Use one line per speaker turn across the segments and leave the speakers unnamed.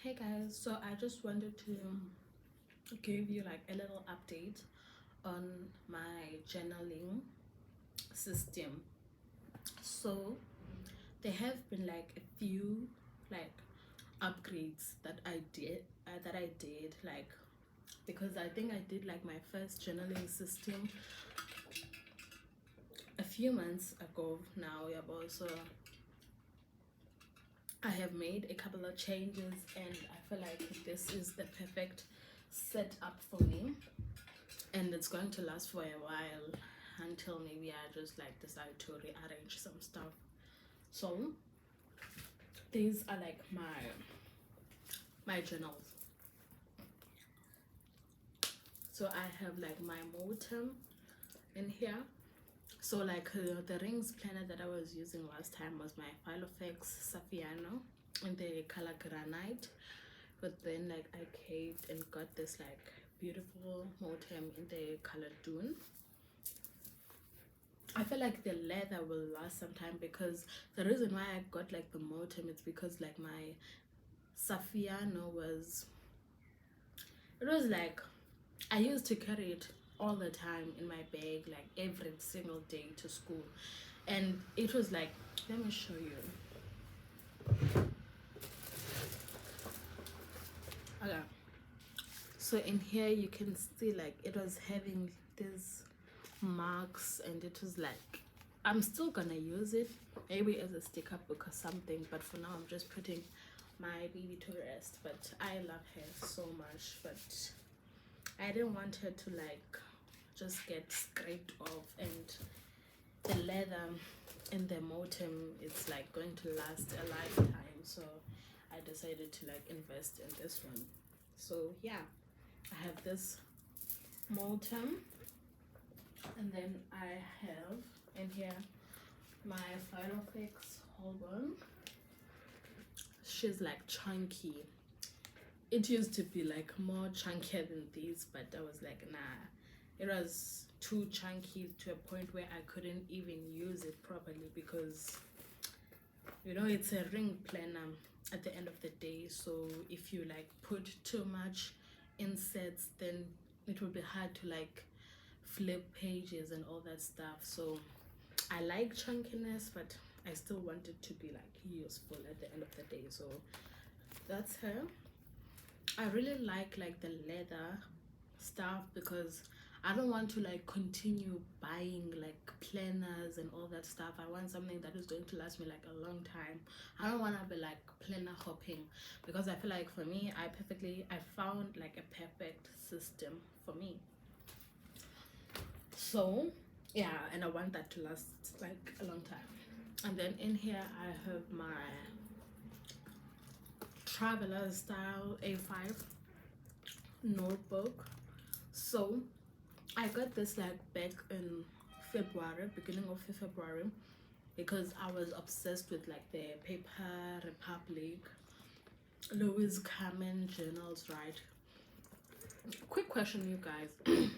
Hey guys, so I just wanted to give you like a little update on my journaling system. So there have been like a few like upgrades that I did like, because I think I did like my first journaling system a few months ago now. Yeah, but so I have made a couple of changes and I feel like this is the perfect setup for me, and it's going to last for a while until maybe I just like decide to rearrange some stuff. So these are like my journals. So I have like my Moterm in here. So like the rings planner that I was using last time was my Filofax Safiano in the color granite, but then like I caved and got this like beautiful Moterm in the color dune. I feel like the leather will last some time, because the reason why I got like the Moterm is because like my Safiano was, it was like I used to carry it all the time in my bag, like every single day to school, and it was like, let me show you. Okay, so in here you can see like it was having these marks, and it was like, I'm still gonna use it maybe as a sticker book or something, but for now I'm just putting my baby to rest. But I love her so much, but I didn't want her to like just get scraped off, and the leather in the Moterm, it's like going to last a lifetime, so I decided to like invest in this one. So yeah, I have this Moterm, and then I have in here my Filofax Holborn. She's like chunky. It used to be like more chunkier than these, but I was like, nah, it was too chunky to a point where I couldn't even use it properly, because you know it's a ring planner at the end of the day. So if you like put too much inserts, then it will be hard to like flip pages and all that stuff. So I like chunkiness, but I still want it to be like useful at the end of the day. So that's her. I really like the leather stuff, because I don't want to like continue buying like planners and all that stuff. I want something that is going to last me like a long time. I don't want to be like planner hopping, because I feel like for me, I found like a perfect system for me. So yeah, and I want that to last like a long time. And then in here I have my traveler style A5 notebook. So I got this like back in February, beginning of February, because I was obsessed with like the Paper Republic, Louis Kamen journals, right? Quick question, you guys.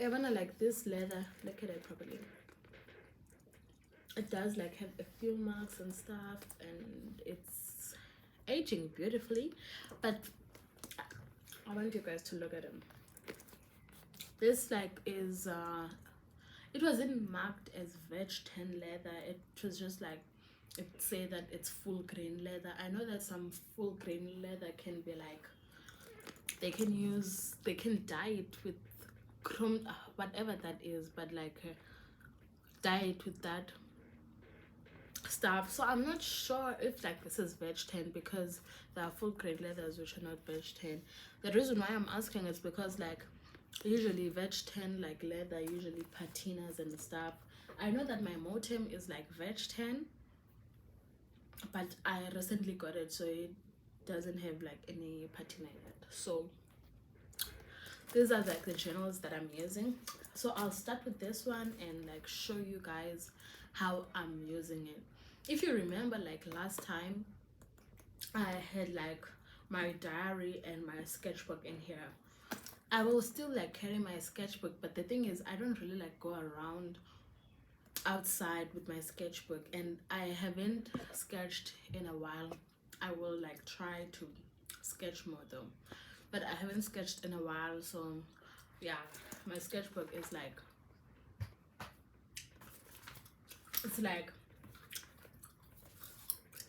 I wanna like this leather, look at it properly. It does like have a few marks and stuff, and it's aging beautifully, but I want you guys to look at them. This like is it wasn't marked as veg tan leather. It was just like, it say that it's full grain leather. I know that some full grain leather can be like, they can dye it with chrome, whatever that is, but like dye it with that stuff. So I'm not sure if like this is veg tan, because there are full grain leathers which are not veg tan. The reason why I'm asking is because like usually veg tan like leather, usually patinas and stuff. I know that my Moterm is like veg tan, but I recently got it, so it doesn't have like any patina yet. So these are like the journals that I'm using. So I'll start with this one and like show you guys how I'm using it. If you remember, like last time I had like my diary and my sketchbook in here. I will still like carry my sketchbook, but the thing is, I don't really like go around outside with my sketchbook, and I haven't sketched in a while. I will like try to sketch mode though, but I haven't sketched in a while, so yeah, my sketchbook is like, it's like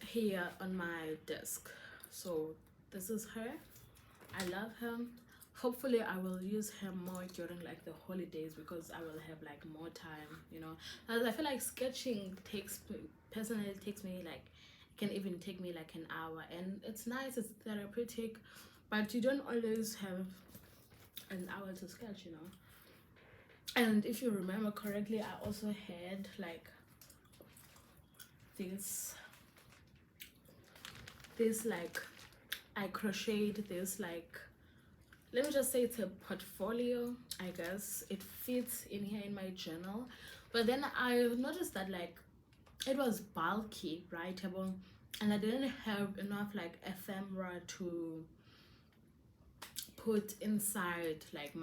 here on my desk. So this is her. I love her. Hopefully I will use her more during like the holidays, because I will have like more time, you know. As I feel like sketching personally takes me like, can even take me like an hour, and it's nice, it's therapeutic, but you don't always have an hour to sketch, you know. And if you remember correctly, I also had like this like, I crocheted this like, let me just say it's a portfolio, I guess. It fits in here in my journal, but then I noticed that like it was bulky, right? And I didn't have enough like ephemera to put inside like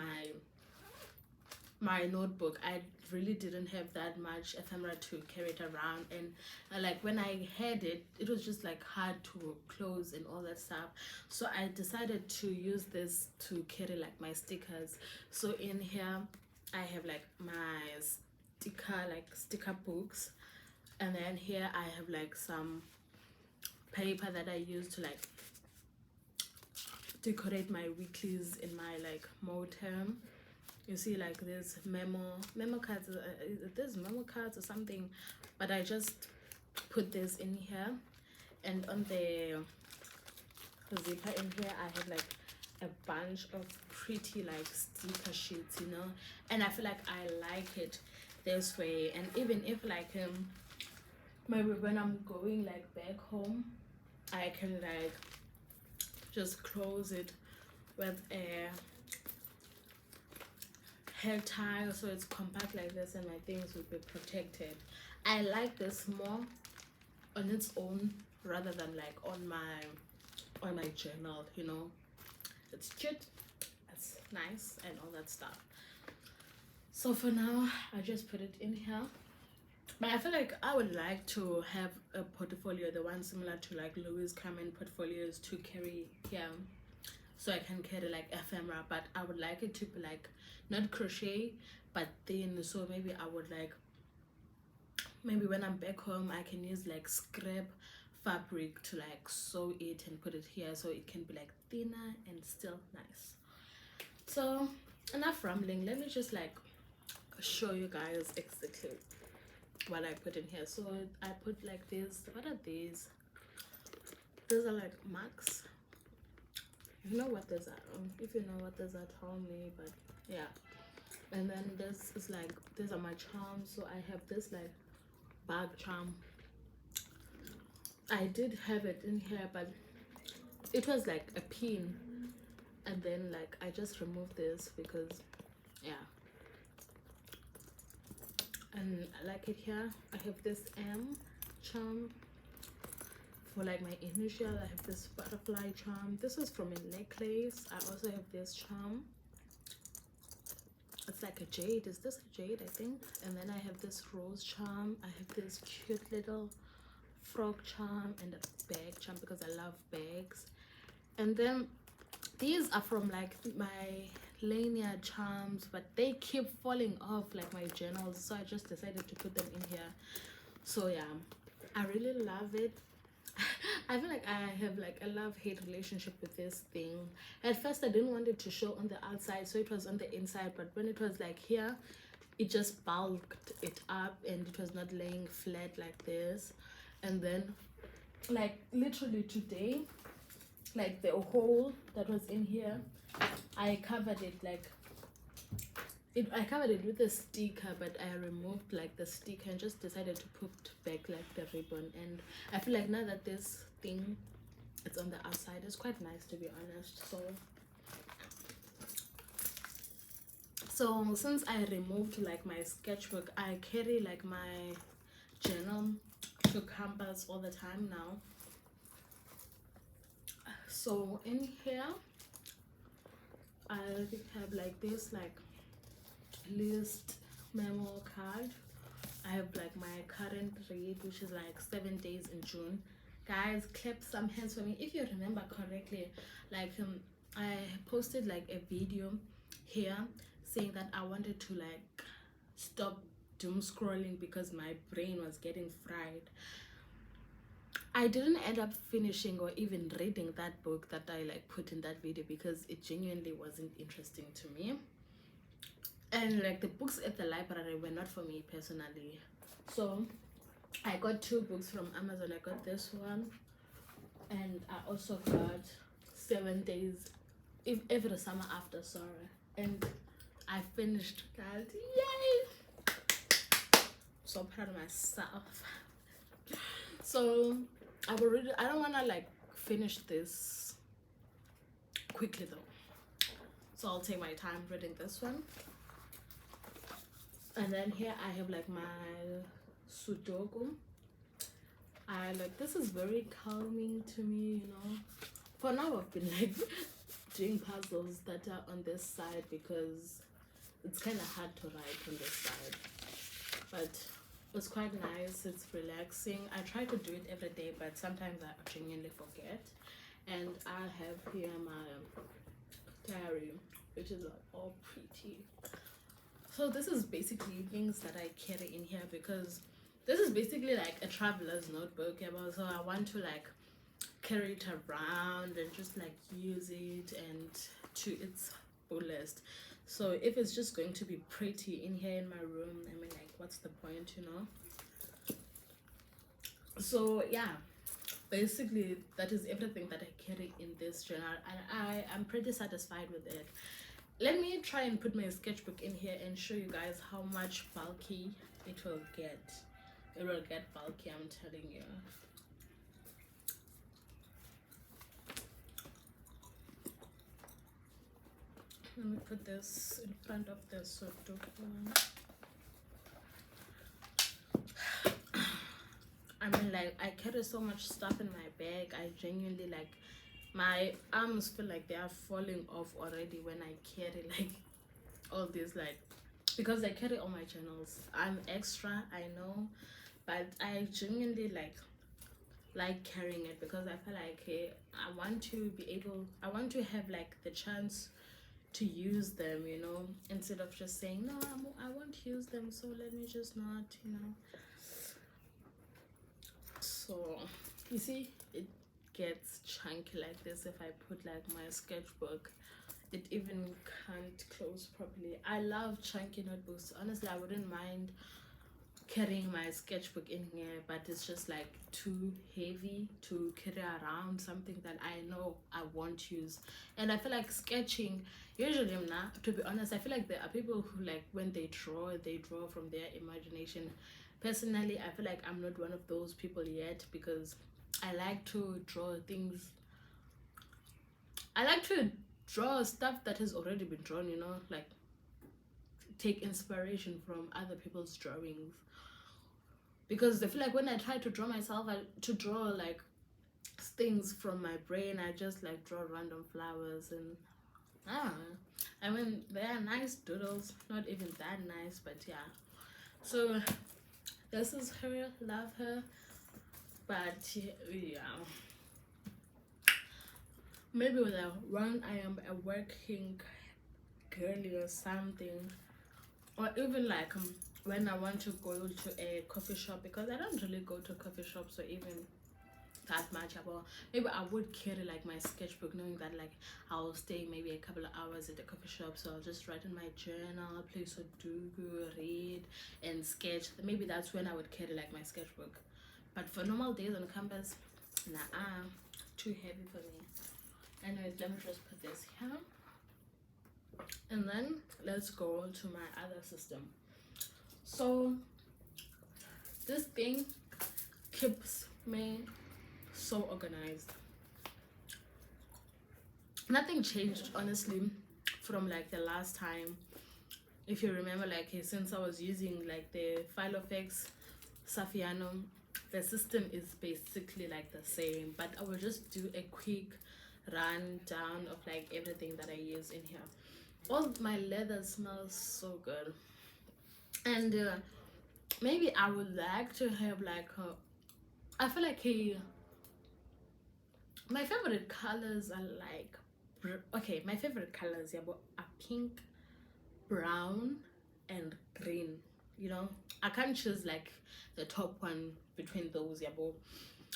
my notebook. I really didn't have that much ephemera to carry it around, and like when I had it, it was just like hard to close and all that stuff. So I decided to use this to carry like my stickers. So in here I have like my sticker books, and then here I have like some paper that I use to like decorate my weeklies in my like Moterm. You see like there's memo cards, there's memo cards or something, but I just put this in here. And on the zipper in here I have like a bunch of pretty like sticker sheets, you know, and I feel like I like it this way. And even if like maybe when I'm going like back home, I can like just close it with a hair tie, so it's compact like this, and my things will be protected. I like this more on its own rather than like on my journal, you know. It's cute, it's nice, and all that stuff. So for now I just put it in here, but I feel like I would like to have a portfolio, the one similar to like Louis Carmen portfolios, to carry here, so I can carry like ephemera. But I would like it to be like not crochet but thin, so maybe I would like, maybe when I'm back home I can use like scrap fabric to like sew it and put it here, so it can be like thinner and still nice. So enough rambling, let me just like show you guys exactly what I put in here. So I put like this, what are these? These are like marks. You know what these are? If you know what these are, tell me. But yeah, and then this is like, these are my charms. So I have this like bag charm. I did have it in here, but it was like a pin, and then like I just removed this because yeah. And I like it here. I have this M charm for like my initial. I have this butterfly charm. This is from a necklace. I also have this charm. It's like a jade. Is this a jade? I think. And then I have this rose charm. I have this cute little frog charm and a bag charm because I love bags. And then these are from like my lanyard charms, but they keep falling off like my journals, so I just decided to put them in here. So yeah, I really love it. I feel like I have like a love-hate relationship with this thing. At first I didn't want it to show on the outside, so it was on the inside, but when it was like here, it just bulked it up and it was not laying flat like this. And then like literally today, like the hole that was in here, I covered it like I covered it with a sticker, but I removed like the sticker and just decided to put back like the ribbon. And I feel like now that this thing it's on the outside, it's quite nice, to be honest. So since I removed like my sketchbook, I carry like my journal to campus all the time now. So in here I have like this like list memo card. I have like my current rate, which is like 7 days in June. Guys, clap some hands for me. If you remember correctly, like I posted like a video here saying that I wanted to like stop doom scrolling because my brain was getting fried. I didn't end up finishing or even reading that book that I like put in that video because it genuinely wasn't interesting to me. And like the books at the library were not for me personally. So I got 2 books from Amazon. I got this one, and I also got 7 Days Every Summer After, sorry. And I finished that. Yay! So proud of myself. So I will read it. I don't want to like finish this quickly though, so I'll take my time reading this one. And then here I have like my Sudoku. I like, this is very calming to me, you know. For now I've been like doing puzzles that are on this side because it's kind of hard to write on this side, but it's quite nice. It's relaxing. I try to do it every day, but sometimes I genuinely forget. And I have here my diary, which is all pretty. So this is basically things that I carry in here because this is basically like a traveler's notebook. So I want to like carry it around and just like use it and to its fullest. So if it's just going to be pretty in here in my room, I mean, like, what's the point, you know? So yeah, basically that is everything that I carry in this journal, and I'm pretty satisfied with it. Let me try and put my sketchbook in here and show you guys how much bulky it will get. It will get bulky, I'm telling you. Let me put this in front of the Sudoku. I mean, like, I carry so much stuff in my bag. I genuinely, like, my arms feel like they are falling off already when I carry like all these, like, because I carry all my journals. I'm extra, I know, but I genuinely like carrying it because I feel like, hey, I want to have like the chance to use them, you know, instead of just saying no, I won't use them, so let me just not, you know. So you see, it gets chunky like this. If I put like my sketchbook, it even can't close properly. I love chunky notebooks. Honestly, I wouldn't mind carrying my sketchbook in here, but it's just like too heavy to carry around, something that I know I won't use. And I feel like sketching, usually to be honest, I feel like there are people who, like, when they draw from their imagination. Personally, I feel like I'm not one of those people yet because I like to draw things. I like to draw stuff that has already been drawn, you know, like take inspiration from other people's drawings. Because I feel like when I try to draw myself, to draw like things from my brain, I just like draw random flowers and I don't know. I mean, they are nice doodles, not even that nice, but yeah. So this is her, love her, but yeah. Maybe when I am a working girly or something, or even like when I want to go to a coffee shop, because I don't really go to coffee shops or even that much, about maybe I would carry like my sketchbook, knowing that like I'll stay maybe a couple of hours at the coffee shop, so I'll just write in my journal, play Sudoku, read and sketch. Maybe that's when I would carry like my sketchbook. But for normal days on campus, nah, too heavy for me. Anyways, let me just put this here, and then let's go to my other system. So this thing keeps me so organized. Nothing changed, honestly, from like the last time. If you remember, like, since I was using like the Filofax Safiano, the system is basically like the same, but I will just do a quick rundown of like everything that I use in here. All my leather smells so good, and maybe I would like to have like I feel like my favorite colors are like, okay, my favorite colors, yeah, are pink, brown, and green. You know, I can't choose like the top one between those, yeah, but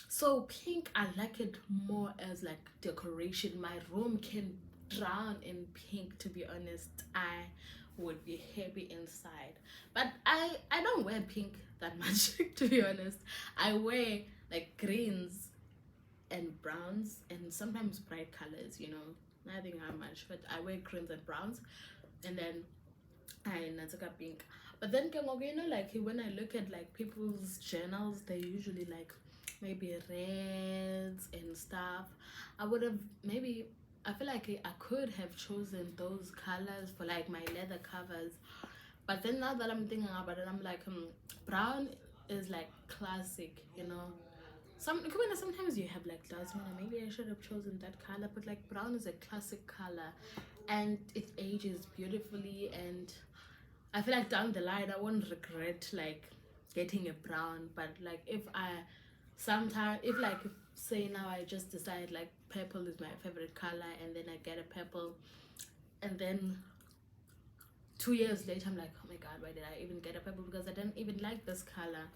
so pink, I like it more as like decoration. My room can drown in pink, to be honest. I would be happy inside, but I don't wear pink that much to be honest. I wear like greens and browns and sometimes bright colors, you know, nothing how much, but I wear greens and browns, and then I nataka pink. But then you know, like when I look at like people's journals, they usually like maybe reds and stuff. I would have maybe, I feel like I could have chosen those colors for like my leather covers, but then now that I'm thinking about it, I'm like, brown is like classic, you know. Sometimes you have like clouds, maybe I should have chosen that color, but like brown is a classic color and it ages beautifully, and I feel like down the line I won't regret like getting a brown. But like if I sometimes, if like say now I just decide like purple is my favorite color and then I get a purple, and then 2 years later I'm like, oh my god, why did I even get a purple, because I didn't even like this color.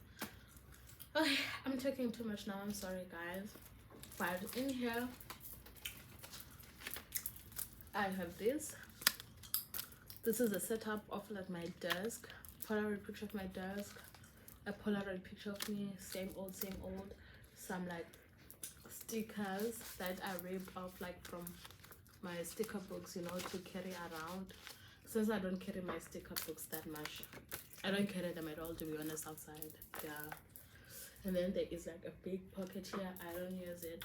Okay, I'm talking too much now, I'm sorry guys. But in here I have this is a setup of like my desk, Polaroid picture of my desk, a Polaroid picture of me, same old, some like stickers that I ripped off like from my sticker books, you know, to carry around, since I don't carry my sticker books that much. I don't carry them at all, to be honest, outside. Yeah. And then there is like a big pocket here, I don't use it.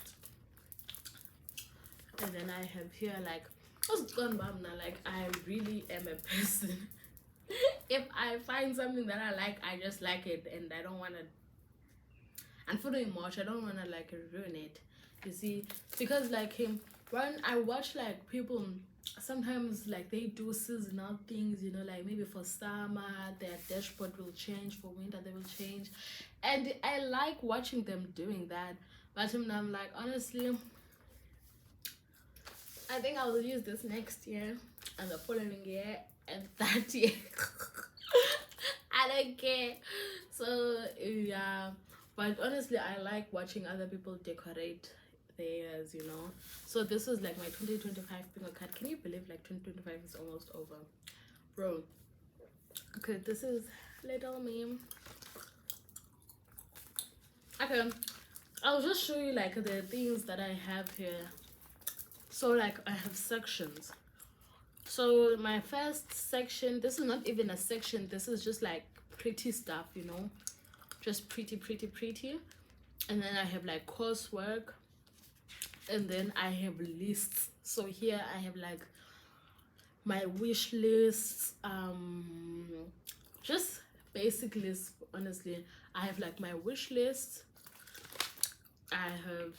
And then I have here like, what's going on now, like I really am a person if I find something that I like, I just like it, and I don't want to, and for doing much, I don't want to like ruin it, you see, because like when I watch like people, sometimes like they do seasonal things, you know, like maybe for summer their dashboard will change, for winter they will change, and I like watching them doing that. But I'm like, honestly, I think I will use this next year and the following year and that year. I don't care. So yeah, but honestly I like watching other people decorate theirs, you know. So this is like my 2025 bingo card. Can you believe like 2025 is almost over, bro? Okay, this is little me. Okay, I'll just show you like the things that I have here. So like I have sections. So my first section, this is not even a section, this is just like pretty stuff, you know, just pretty. And then I have like coursework, and then I have lists. So here I have like my wish lists, just basic lists. Honestly, I have like my wish list, I have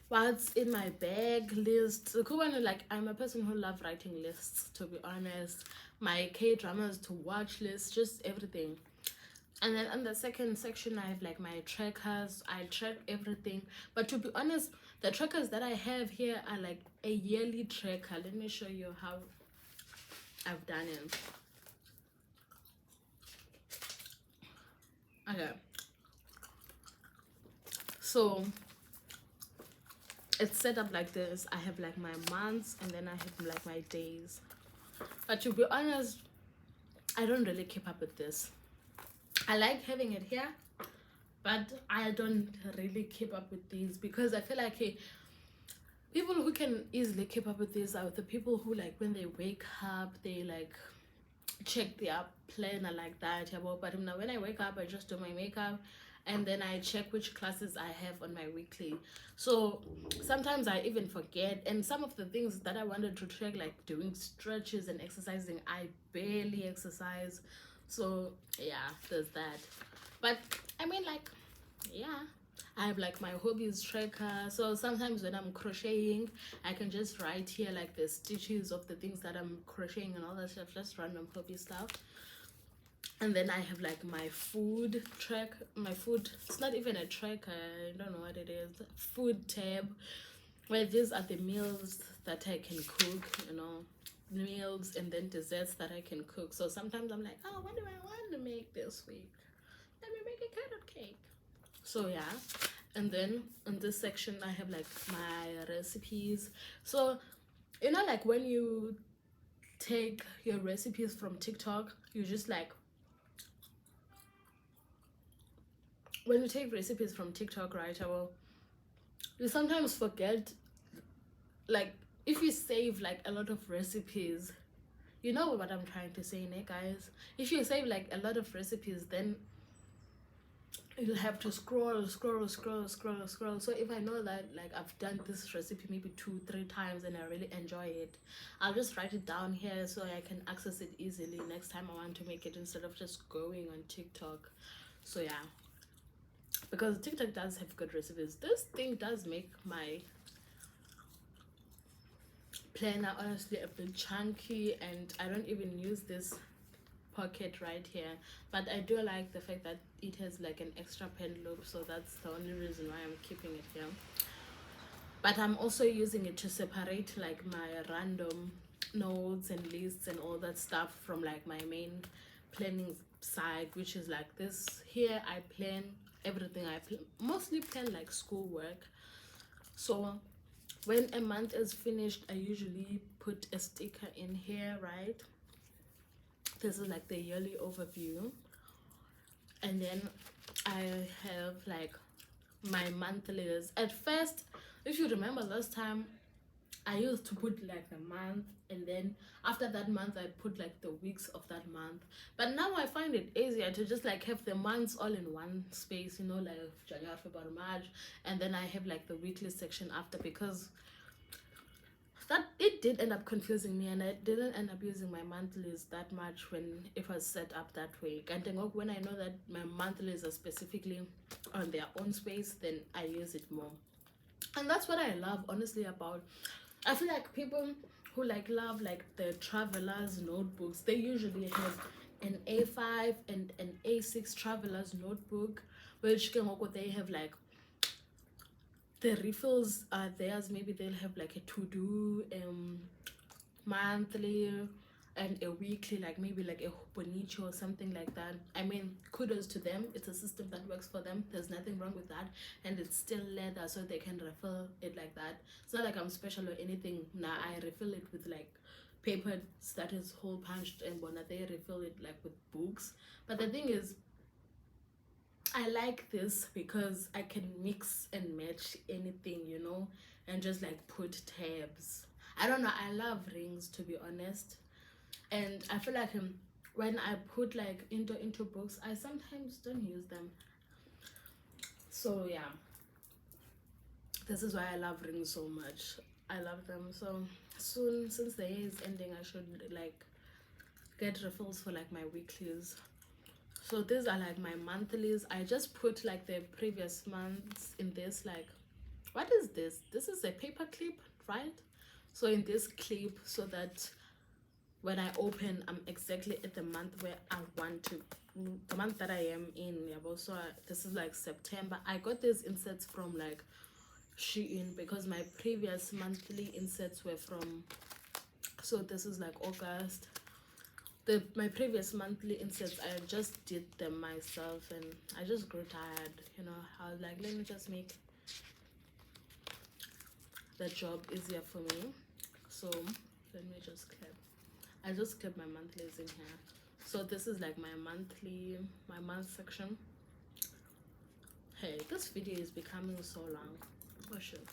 what's in my bag list. Like I'm a person who loves writing lists, to be honest. My K-dramas to watch list, just everything. And then on the second section I have like my trackers. I track everything, but to be honest, the trackers that I have here are like a yearly tracker. Let me show you how I've done it. Okay, so it's set up like this. I have like my months, and then I have like my days. But to be honest, I don't really keep up with this. I like having it here, but I don't really keep up with these, because I feel like people who can easily keep up with these are the people who like when they wake up they like check their planner like that. But now when I wake up I just do my makeup, and then I check which classes I have on my weekly. So sometimes I even forget, and some of the things that I wanted to track, like doing stretches and exercising, I barely exercise. So yeah, there's that. But I mean, like, yeah, I have like my hobbies tracker. So sometimes when I'm crocheting, I can just write here like the stitches of the things that I'm crocheting and all that stuff, just random hobby stuff. And then I have like my food track, my food, it's not even a tracker, I don't know what it is, food tab, where these are the meals that I can cook, you know, meals and then desserts that I can cook. So sometimes I'm like, oh, what do I want to make this week? Let me make a carrot cake. So yeah. And then in this section I have like my recipes. So you know, like when you take your recipes from TikTok, you just like, when you take recipes from TikTok, right, you sometimes forget, like, if you save like a lot of recipes, you know what I'm trying to say, né, guys? If you save like a lot of recipes, then you'll have to scroll. So if I know that like I've done this recipe maybe 2-3 times and I really enjoy it, I'll just write it down here so I can access it easily next time I want to make it, instead of just going on TikTok. So yeah, because TikTok does have good recipes. This thing does make my planner honestly a bit chunky, and I don't even use this pocket right here, but I do like the fact that it has like an extra pen loop, so that's the only reason why I'm keeping it here. But I'm also using it to separate like my random notes and lists and all that stuff from like my main planning side, which is like this. Here I plan everything. I mostly plan like schoolwork. So when a month is finished, I usually put a sticker in here, right? This is like the yearly overview. And then I have like my monthlies. At first, if you remember last time, I used to put like the month, and then after that month I put like the weeks of that month. But now I find it easier to just like have the months all in one space, you know, like January, February, March, and then I have like the weekly section after, because that it did end up confusing me, and I didn't end up using my monthlies that much when it was set up that way. And then when I know that my monthlies are specifically on their own space, then I use it more. And that's what I love honestly about, I feel like people who like love like the travelers notebooks, they usually have an A5 and an A6 travelers notebook, which they have like the refills are theirs. Maybe they'll have like a to-do monthly and a weekly, like maybe like a bonicho or something like that. I mean, kudos to them, it's a system that works for them, there's nothing wrong with that, and it's still leather, so they can refill it like that. It's not like I'm special or anything. Now I refill it with like paper that is hole punched, and when they refill it like with books. But the thing is, I like this because I can mix and match anything, you know, and just like put tabs. I don't know, I love rings, to be honest. And I feel like when I put like into books, I sometimes don't use them. So yeah, this is why I love rings so much. I love them. So soon, since the year is ending, I should like get refills for like my weeklies. So these are like my monthlies. I just put like the previous months in this. Like, what is this? This is a paper clip, right? So in this clip, so that when I open, I'm exactly at the month where I want to, the month that I am in. Yeah, so this is like September. I got these insets from like Shein, because my previous monthly insets were from, so this is like August. My previous monthly inserts, I just did them myself, and I just grew tired, you know. I was like, let me just make the job easier for me. So let me just clip. I just clip my monthlies in here. So this is like my month section. Hey, this video is becoming so long. Oh shit.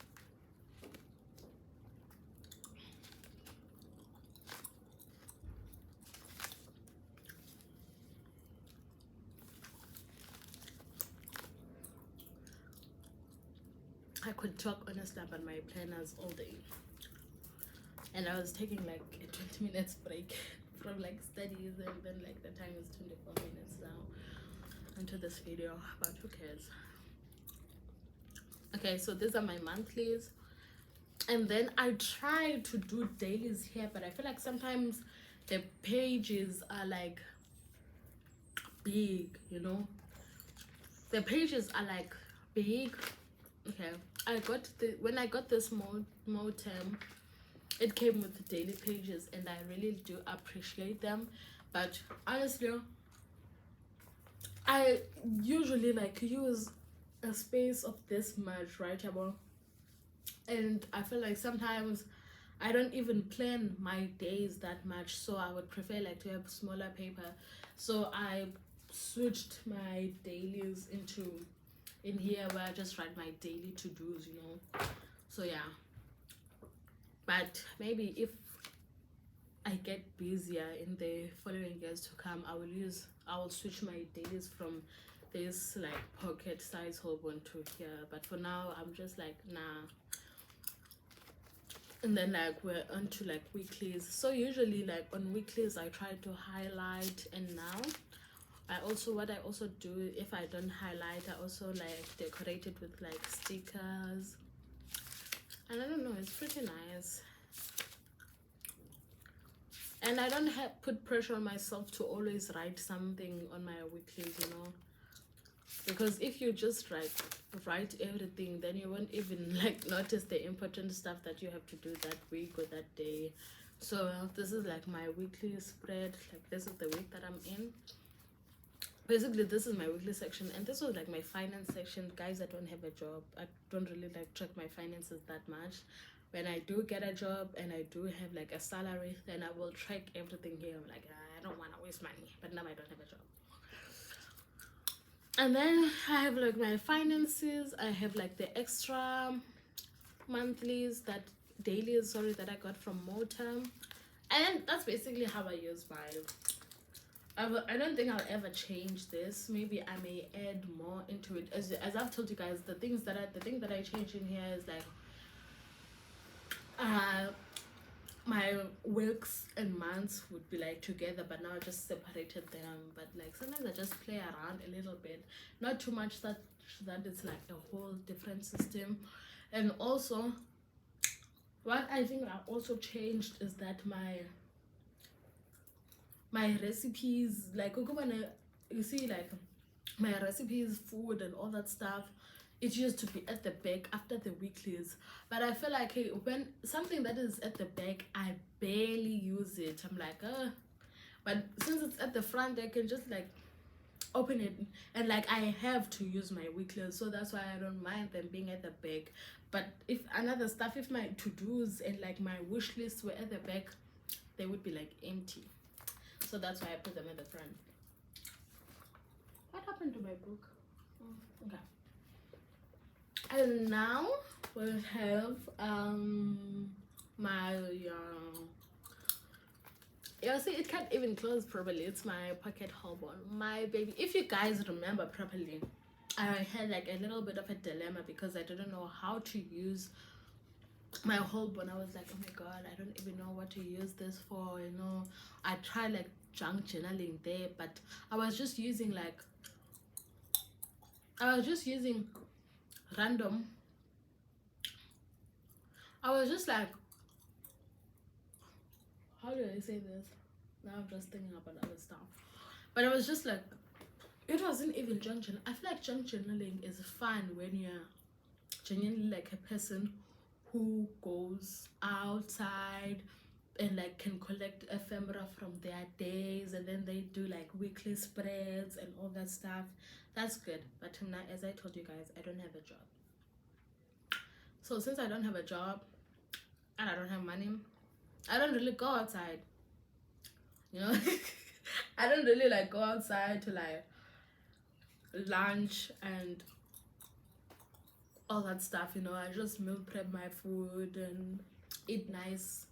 I could talk honestly about my planners all day, and I was taking like a 20 minutes break from like studies, and then like the time is 24 minutes now into this video, but who cares. Okay, so these are my monthlies, and then I try to do dailies here, but I feel like sometimes the pages are like big, you know. The pages are like big. Okay, when I got this Moterm, it came with the daily pages, and I really do appreciate them. But honestly, I usually like use a space of this much, right, about, and I feel like sometimes I don't even plan my days that much, so I would prefer like to have smaller paper. So I switched my dailies into in here where I just write my daily to-dos, you know. So yeah, but maybe if I get busier in the following years to come, I will switch my dailies from this like pocket size Holborn to here. But for now, I'm just like nah. And then like we're on to like weeklies. So usually like on weeklies I try to highlight, and now what I also do, if I don't highlight, I also like decorate it with like stickers, and I don't know, it's pretty nice. And I don't put pressure on myself to always write something on my weeklies, you know, because if you just write everything, then you won't even like notice the important stuff that you have to do that week or that day. So this is like my weekly spread. Like this is the week that I'm in. Basically this is my weekly section, and this was like my finance section. Guys, I don't have a job. I don't really like track my finances that much. When I do get a job and I do have like a salary, then I will track everything here. I'm like, I don't want to waste money, but now I don't have a job. And then I have like my finances. I have like the extra monthlies, dailies that I got from Moterm, and that's basically how I use mine. I don't think I'll ever change this. Maybe I may add more into it. As I've told you guys, the thing that I change in here is like my weeks and months would be like together, but now I just separated them. But like sometimes I just play around a little bit, not too much that it's like a whole different system. And also what I think I also changed is that my recipes, like you see, like my recipes, food and all that stuff, it used to be at the back after the weeklies. But I feel like, hey, when something that is at the back, I barely use it. I'm like, but since it's at the front, I can just like open it, and like I have to use my weeklies, so that's why I don't mind them being at the back. But if my to-dos and like my wish lists were at the back, they would be like empty. So that's why I put them at the front. What happened to my book? Oh, okay. And now we'll have my you see, it can't even close properly. It's my pocket Holborn, my baby. If you guys remember properly, I had like a little bit of a dilemma because I didn't know how to use my Holborn. I was like, oh my god, I don't even know what to use this for, you know. I tried like junk journaling there, but I was just using random. I was just like, how do I say this? Now I'm just thinking about other stuff. But I was just like, it wasn't even junk journaling. I feel like junk journaling is fun when you're genuinely like a person who goes outside and like can collect ephemera from their days, and then they do like weekly spreads and all that stuff. That's good. But now, as I told you guys, I don't have a job. So since I don't have a job and I don't have money, I don't really go outside, you know. I don't really like go outside to like lunch and all that stuff, you know. I just meal prep my food and eat nice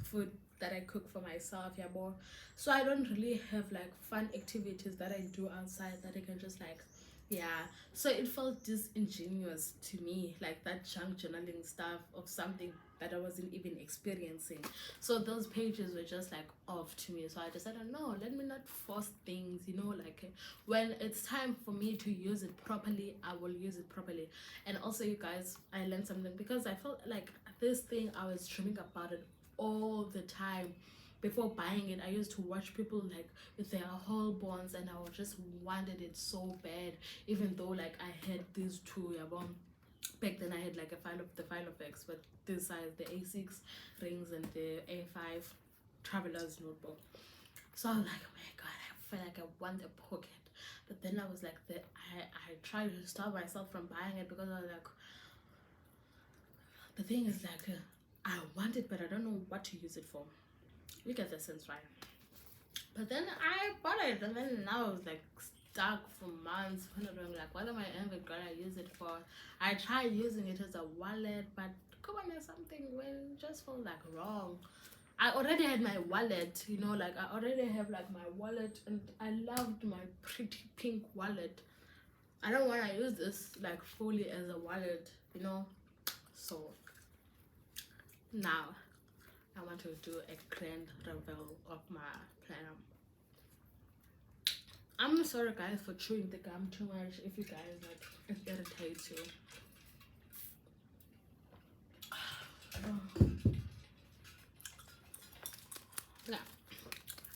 food that I cook for myself, yeah, more. So I don't really have like fun activities that I do outside that I can just like, yeah. So it felt disingenuous to me, like that junk journaling stuff of something that I wasn't even experiencing. So those pages were just like off to me. So I decided, no, let me not force things, you know, like when it's time for me to use it properly, I will use it properly. And also, you guys, I learned something because I felt like this thing, I was dreaming about it all the time, before buying it, I used to watch people like with their Holborns, and I just wanted it so bad, even though like I had these two, yeah, well, back then I had like the Filofax, but this size, the A6 rings and the A5 traveler's notebook. So I was like, oh my god, I feel like I want a pocket. But then I was like, I tried to stop myself from buying it because I was like, the thing is like, I want it, but I don't know what to use it for. You get the sense, right? But then I bought it, and then now I was like stuck for months wondering like, what am I ever gonna use it for? I tried using it as a wallet, but come on, there's something when just felt like wrong. I already had my wallet, you know, like I already have like my wallet, and I loved my pretty pink wallet. I don't want to use this like fully as a wallet, you know. So now I want to do a grand reveal of my plan. I'm sorry guys for chewing the gum too much. If you guys like, it irritates you. Yeah.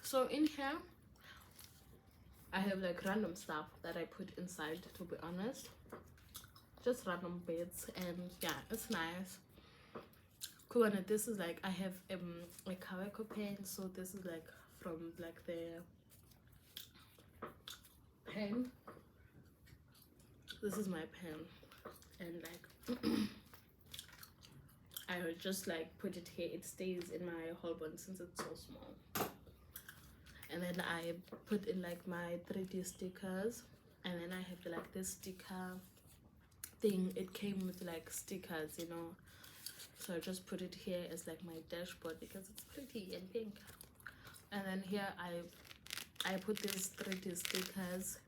So in here I have like random stuff that I put inside, to be honest. Just random bits, and yeah, it's nice. Cool. And this is like, I have a Kaweko pen, so this is like from like the pen. This is my pen, and like I would just like put it here. It stays in my Holborn since it's so small. And then I put in like my 3D stickers, and then I have like this sticker thing. It came with like stickers, you know, so I just put it here as like my dashboard because it's pretty and pink. And then here I put these 3D stickers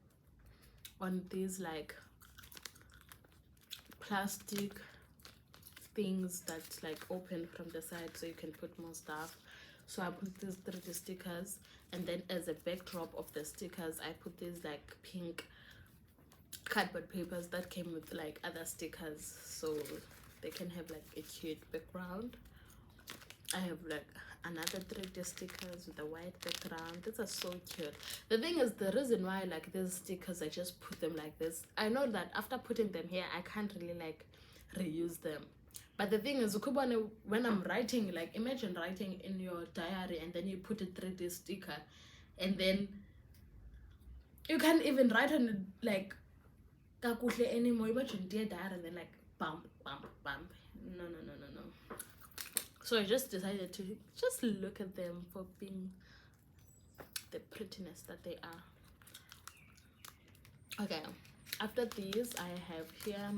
on these like plastic things that like open from the side so you can put more stuff. So I put these 3D stickers, and then as a backdrop of the stickers I put these like pink cardboard papers that came with like other stickers, so they can have like a cute background. I have like another 3D stickers with a white background. These are so cute. The thing is, the reason why I like these stickers, I just put them like this. I know that after putting them here I can't really like reuse them. But the thing is, when I'm writing, like imagine writing in your diary and then you put a 3D sticker, and then you can't even write on it like kakuhle anymore. Imagine dear diary and then like bump, bump, bump. No. So I just decided to just look at them for being the prettiness that they are. Okay, after these I have here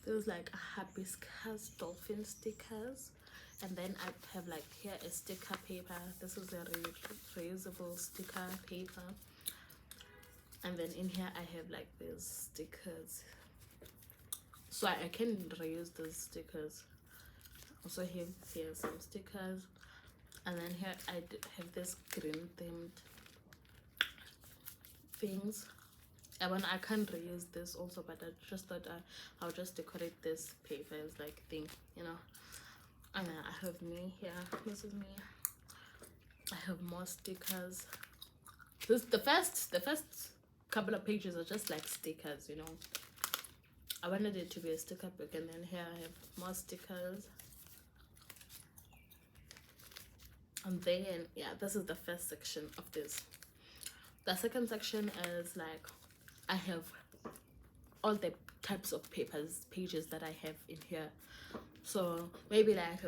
there's like hibiscus dolphin stickers, and then I have like here a sticker paper. This is a reusable sticker paper, and then in here I have like these stickers, so I can reuse those stickers. Also here some stickers, and then here I have this green themed things. I can't reuse this also, but I just thought I'll just decorate this paper as like thing, you know. And then I have me here. This is me. I have more stickers. The first couple of pages are just like stickers, you know. I wanted it to be a sticker book, and then here I have more stickers. And then yeah, this is the first section of this. The second section is like, I have all the types of pages that I have in here. So maybe like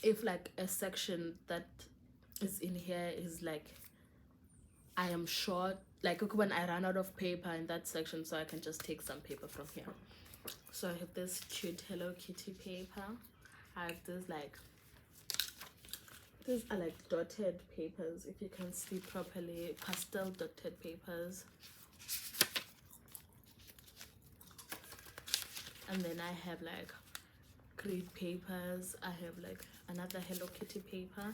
if like a section that is in here is like, I am short, like when I run out of paper in that section, so I can just take some paper from here. So I have this cute Hello Kitty paper. I have this like, these are like dotted papers, if you can see properly, pastel dotted papers. And then I have like grid papers. I have like another Hello Kitty paper.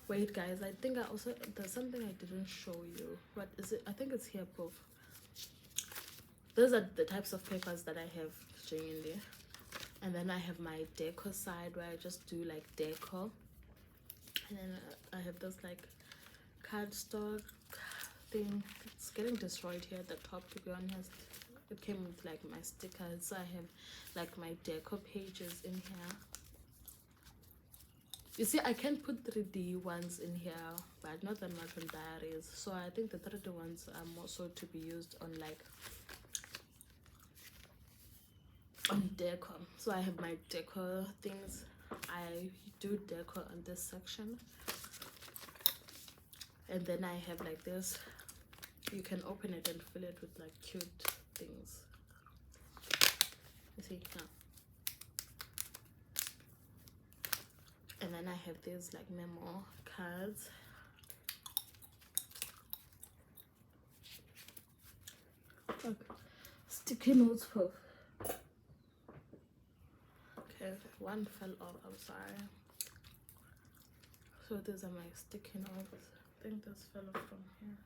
Wait guys, I think there's something I didn't show you. What is it? I think it's here proof. Those are the types of papers that I have genuinely. And then I have my decor side where I just do like decor. And then I have this like cardstock thing. It's getting destroyed here at the top, to be honest. It came with like my stickers, so I have like my decor pages in here. You see, I can put 3D ones in here, but not that much on diaries. So I think the 3D ones are more so to be used on like on decor. So I have my decor things. I do decor on this section, and then I have like this. You can open it and fill it with like cute things. You see, yeah. And then I have these like memo cards. Okay. Sticky notes for. Okay, one fell off, I'm sorry. So these are my sticky notes. I think this fell off from here.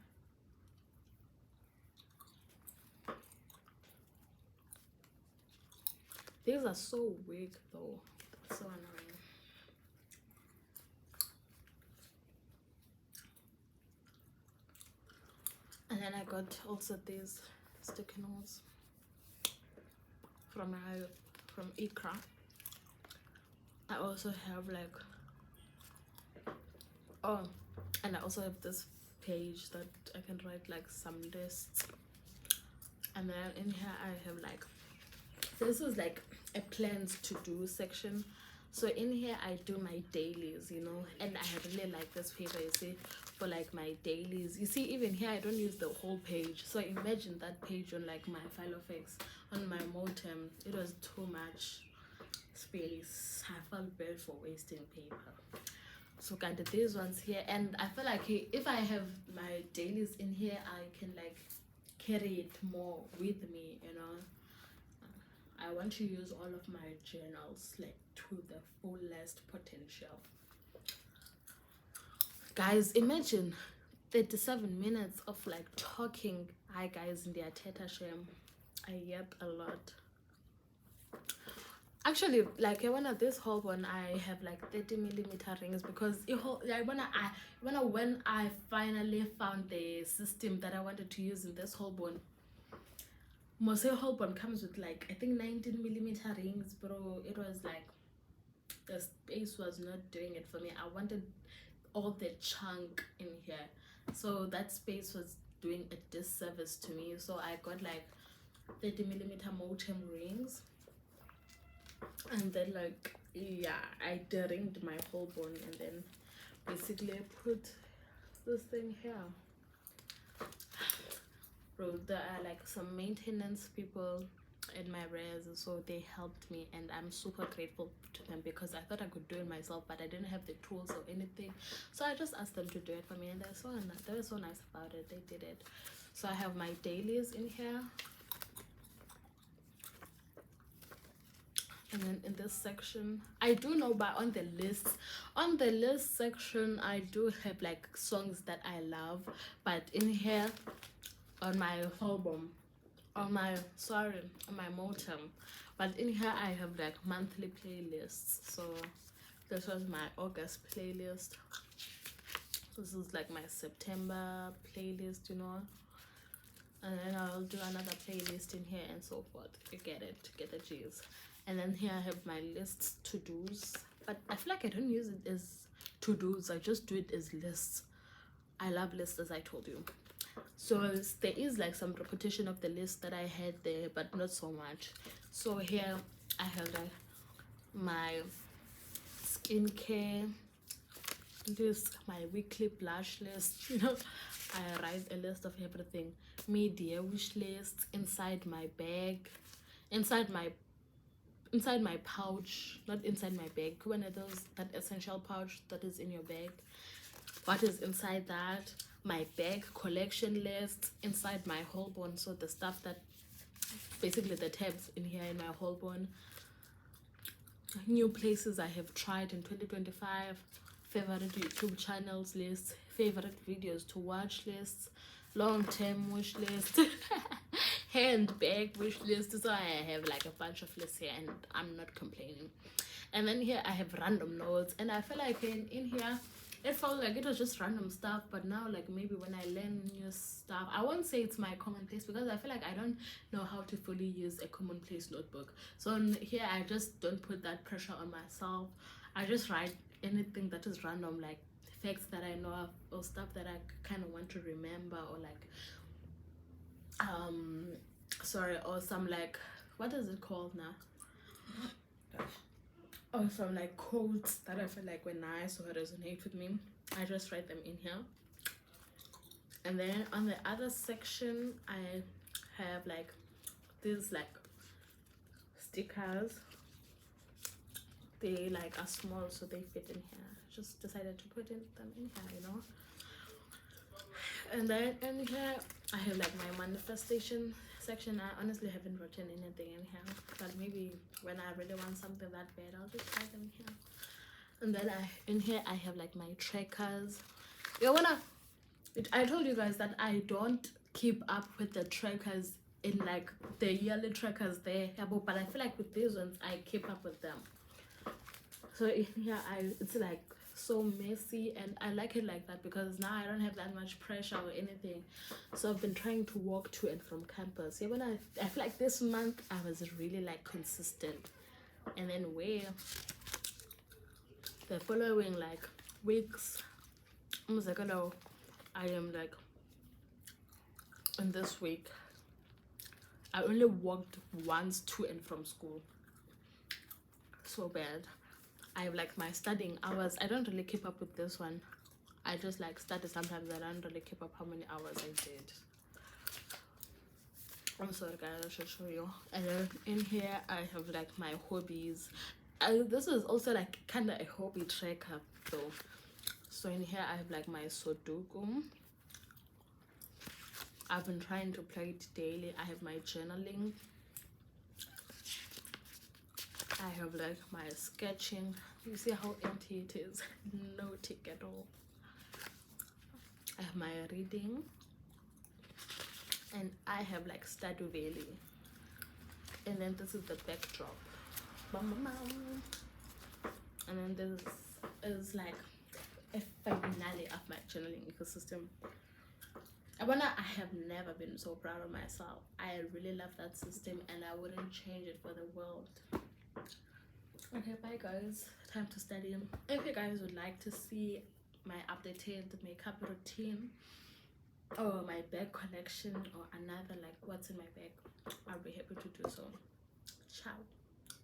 These are so weak though. That's so annoying. And then I got also these sticky notes from Ikra. I also have like, oh, and I also have this page that I can write like some lists. And then in here I have like, this is like a plans to do section. So in here I do my dailies, you know, and I have really like this paper, you see, for like my dailies. You see, even here I don't use the whole page. So imagine that page on like my Filofax, on my Moterm. It was too much space. I felt bad for wasting paper. So got these ones here, and I feel like if I have my dailies in here, I can like carry it more with me, you know. I want to use all of my journals like to the fullest potential. Guys, imagine 37 minutes of like talking. Hi guys, in the Ateta Shem. I yap a lot. Actually, like one of this Holborn, I have like 30mm rings because when I finally found the system that I wanted to use in this Holborn. Mose Holborn comes with like I think 19mm rings, bro. It was like the space was not doing it for me. I wanted all the chunk in here, so that space was doing a disservice to me. So I got like 30mm Moterm rings, and then like yeah, I de-ringed my Holborn, and then basically I put this thing here. Bro, there are like some maintenance people in my res, so they helped me, and I'm super grateful to them because I thought I could do it myself, but I didn't have the tools or anything. So I just asked them to do it for me, and they were so nice about it. They did it. So I have my dailies in here, and then in this section I do know, but on the list section I do have like songs that I love, but in here on my album, on my Moterm, but in here I have like monthly playlists. So this was my August playlist, this is like my September playlist, you know, and then I'll do another playlist in here and so forth. You get the G's. And then here I have my lists, to-dos, but I feel like I don't use it as to-dos, I just do it as lists. I love lists, as I told you. So there is like some repetition of the list that I had there, but not so much. So here I have like my skincare list, my weekly blush list, you know. I write a list of everything. Media wish list inside my bag, inside my pouch, not inside my bag. One of those, that essential pouch that is in your bag. What is inside that? My bag collection list inside my Holborn. So the stuff that basically the tabs in here in my Holborn. New places I have tried in 2025. Favorite YouTube channels list. Favorite videos to watch lists. Long-term wish list. Handbag wish list. So I have like a bunch of lists here, and I'm not complaining. And then here I have random notes, and I feel like in here it felt like it was just random stuff. But now, like, maybe when I learn new stuff, I won't say it's my commonplace, because I feel like I don't know how to fully use a commonplace notebook. So here I just don't put that pressure on myself. I just write anything that is random, like facts that I know of, or stuff that I kind of want to remember, or like sorry, or some, like, what is it called now, or some like quotes that I feel like were nice or resonate with me. I just write them in here. And then on the other section I have like these like stickers. They like are small, so they fit in here. Just decided to put them in here, you know. And then in here I have like my manifestation section. I honestly haven't written anything in here, but maybe when I really want something that bad, I'll just write them here. And then in here I have like my trackers. I told you guys that I don't keep up with the trackers in like the yearly trackers there, but I feel like with these ones I keep up with them. So in here it's like so messy, and I like it like that because now I don't have that much pressure or anything. So I've been trying to walk to and from campus. Yeah, when I feel like this month I was really like consistent, and then where the following like weeks, I am like, in this week I only walked once to and from school. So bad. I have like my studying hours. I don't really keep up with this one. I just like study sometimes. I don't really keep up how many hours I did. I'm sorry guys, I should show you. And then in here I have like my hobbies. This is also like kind of a hobby tracker though. So in here I have like my Sudoku. I've been trying to play it daily. I have my journaling. I have like my sketching. You see how empty it is? No tick at all. I have my reading. And I have like Stardew Valley. And then this is the backdrop. Bum, bum, bum. And then this is like a finale of my journaling ecosystem. I have never been so proud of myself. I really love that system and I wouldn't change it for the world. Okay, bye guys. Time to study. If you guys would like to see my updated makeup routine or my bag collection or another like what's in my bag, I'll be happy to do so. Ciao.